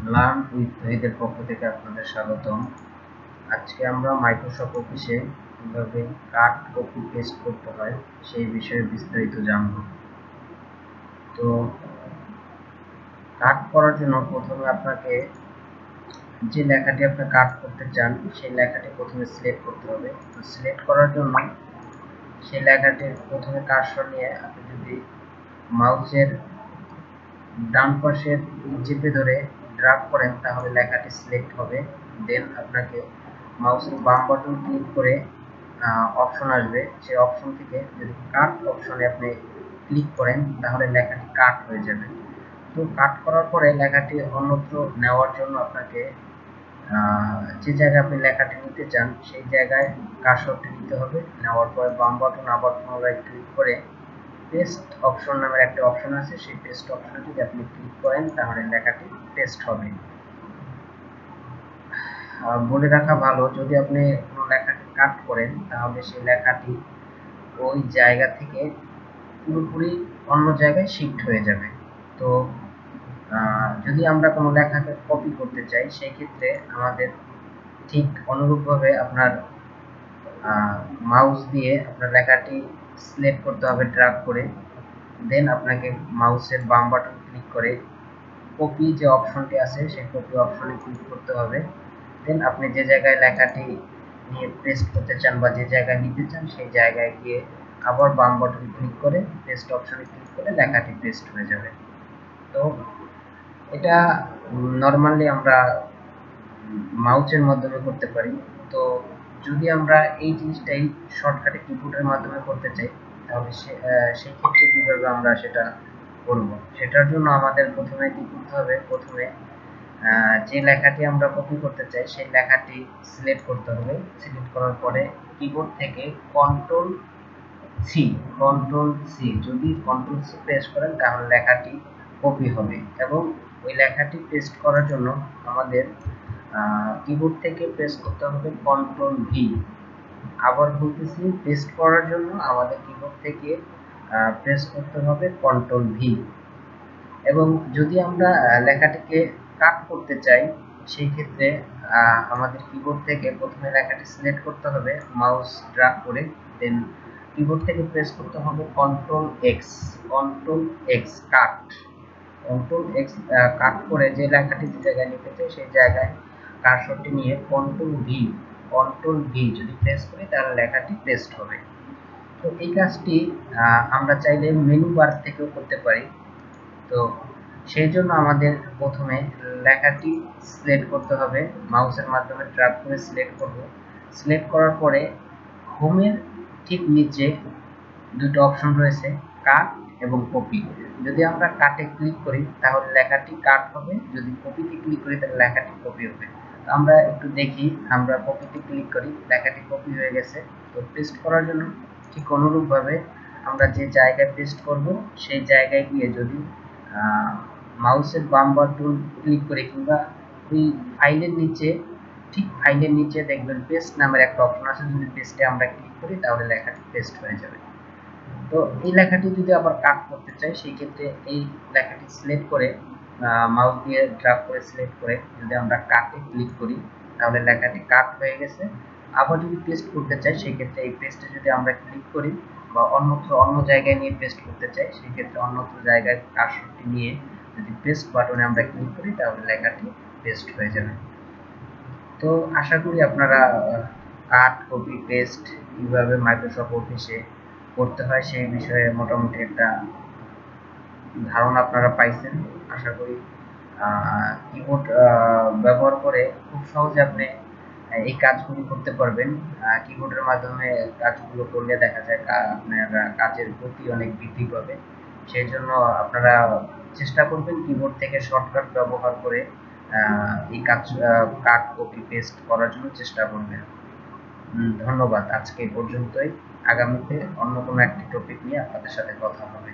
Learn with তহিদের পক্ষ থেকে আপনাদের স্বাগতম। আজকে আমরা মাইক্রোসফট অফিসে কিভাবে কাট কপি পেস্ট করতে হয় সেই বিষয়ে বিস্তারিত জানব। তো কাট করার জন্য প্রথমে আপনাকে যে লেখাটি আপনি কাট করতে চান সেই লেখাটি প্রথমে সিলেক্ট করতে হবে। তো সিলেক্ট করার জন্য সেই লেখাটির প্রথমে কার্সর নিয়ে আপনি যদি মাউসের ডান পাশে চেপে ধরে ড্র্যাগ করেন তাহলে লেখাটি সিলেক্ট হবে। দেন আপনাকে মাউসের বাম বাটন ক্লিক করে অপশন আসবে, সেই অপশন থেকে যদি কাট অপশনে আপনি ক্লিক করেন তাহলে লেখাটি কাট হয়ে যাবে। তো কাট করার পরে লেখাটি অন্যত্র নেওয়ার জন্য আপনাকে যে জায়গায় আপনি লেখাটি নিতে চান সেই জায়গায় কার্সরটি নিতে হবে। নেওয়ার পরে বাম বাটন আবার পুনরায় ক্লিক করে পেস্ট অপশন নামের একটা অপশন আছে, সেই পেস্ট অপশনে যদি আপনি ক্লিক করেন তাহলে লেখাটি পেস্ট হবে। বলে রাখা ভালো, যদি আপনি কোনো লেখাটি কাট করেন তাহলে সেই লেখাটি ওই জায়গা থেকে পুরোপুরি অন্য জায়গায় শিফট হয়ে যাবে। তো যদি আমরা কোনো লেখাকে কপি করতে চাই সেই ক্ষেত্রে আমাদের ঠিক অনুরূপভাবে আপনার মাউস দিয়ে আপনার লেখাটি সিলেক্ট করতে হবে ড্র্যাগ করে। দেন আপনাকে মাউসের বাম বাটন ক্লিক করে কপি যে অপশনটি আছে সেই কপি অপশনে ক্লিক করতে হবে। দেন আপনি যে জায়গায় লেখাটি নিয়ে পেস্ট করতে চান বা যে জায়গায় নিতে চান সেই জায়গায় গিয়ে আবার বাম বাটন ক্লিক করে পেস্ট অপশনে ক্লিক করে লেখাটি পেস্ট হয়ে যাবে। তো এটা নর্মালি আমরা মাউসের মাধ্যমে করতে পারি। তো যদি আমরা এই জিনিসটাই শর্টকাটে কিবোর্ডের মাধ্যমে করতে চাই তাহলে সেই ক্ষেত্রে কিভাবে আমরা সেটা করব, সেটার জন্য আমাদের প্রথমে কি করতে হবে, প্রথমে যে লেখাটি আমরা কপি করতে চাই সেই লেখাটি সিলেক্ট করতে হবে। সিলেক্ট করার পরে কিবোর্ড থেকে কন্ট্রোল সি যদি কন্ট্রোল সি প্রেস করেন তাহলে লেখাটি কপি হবে। এবং ওই লেখাটি পেস্ট করার জন্য আমাদের কিবোর্ড থেকে প্রেস করতে হবে কন্ট্রোল ভি। আবার বলতেছি, পেস্ট করার জন্য আমাদের কিবোর্ড থেকে প্রেস করতে হবে কন্ট্রোল ভি। এবং যদি আমরা লেখাটিকে কাট করতে চাই সেই ক্ষেত্রে আমাদের কিবোর্ড থেকে প্রথমে লেখাটি সিলেক্ট করতে হবে মাউস ড্র্যাগ করে। দেন কিবোর্ড থেকে প্রেস করতে হবে কন্ট্রোল এক্স কাট করে যে লেখাটি যে জায়গায় নিতে চাই সেই জায়গায় কার্সরটি নিয়ে কন্ট্রোল ভি যদি প্রেস করি তাহলে লেখাটি পেস্ট হবে। তো এই কাজটি আমরা চাইলে মেনু বার থেকেও করতে পারি। তো সেই জন্য আমাদের প্রথমে লেখাটি সিলেক্ট করতে হবে, মাউসের মাধ্যমে ড্র্যাগ করে সিলেক্ট করব। সিলেক্ট করার পরে হোমের ঠিক নিচে দুটো অপশন রয়েছে, কাট এবং কপি। যদি আমরা কাটে ক্লিক করি তাহলে লেখাটি কাট হবে, যদি কপিতে ক্লিক করি তাহলে লেখাটি কপি হবে। আমরা একটু দেখি, আমরা কপিতে ক্লিক করি, লেখাটি কপি হয়ে গেছে। তো পেস্ট করার জন্য ঠিক অনুরূপভাবে আমরা যে জায়গায় পেস্ট করব সেই জায়গায় গিয়ে যদি মাউসের বাম বাটন ক্লিক করে কিংবা ওই ফাইলের নিচে দেখবেন পেস্ট নামের একটা অপশন আছে, যদি পেস্টে আমরা ক্লিক করি তাহলে লেখাটি পেস্ট হয়ে যাবে। তো এই লেখাটি যদি আবার কাট করতে চাই সেই ক্ষেত্রে এই লেখাটি সিলেক্ট করে মাউস দিয়ে ড্র্যাগ করে সিলেক্ট করে যদি আমরা কাটে ক্লিক করি তাহলে লেখাটি কাট হয়ে গেছে। আবার যদি পেস্ট করতে চাই সেই ক্ষেত্রে এই পেস্টে যদি আমরা ক্লিক করি বা অন্য জায়গায় নিয়ে পেস্ট করতে চাই সেই ক্ষেত্রে অন্যত্র জায়গায় কার্সরটি নিয়ে যদি পেস্ট বাটনে আমরা ক্লিক করি তাহলে লেখাটি পেস্ট হয়ে যাবে। তো আশা করি আপনারা কাট কপি পেস্ট কিভাবে মাইক্রোসফট অফিসে করতে হয় সেই বিষয়ে মোটামুটি একটা ধারণা আপনারা পাইছেন। আশা করি কিবোর্ড ব্যবহার করে খুব সহজে আপনি এই কাজগুলি করতে পারবেন। কিবোর্ডের মাধ্যমে কাজগুলো করলে দেখা যায় আপনার কাজের গতি অনেক বৃদ্ধি পাবে। সেই জন্য আপনারা চেষ্টা করবেন কিবোর্ড থেকে শর্টকাট ব্যবহার করে এই কাট কপি পেস্ট করার জন্য চেষ্টা করবেন। ধন্যবাদ, আজকে এই পর্যন্তই। আগামীতে অন্য কোনো একটি টপিক নিয়ে আপনাদের সাথে কথা হবে।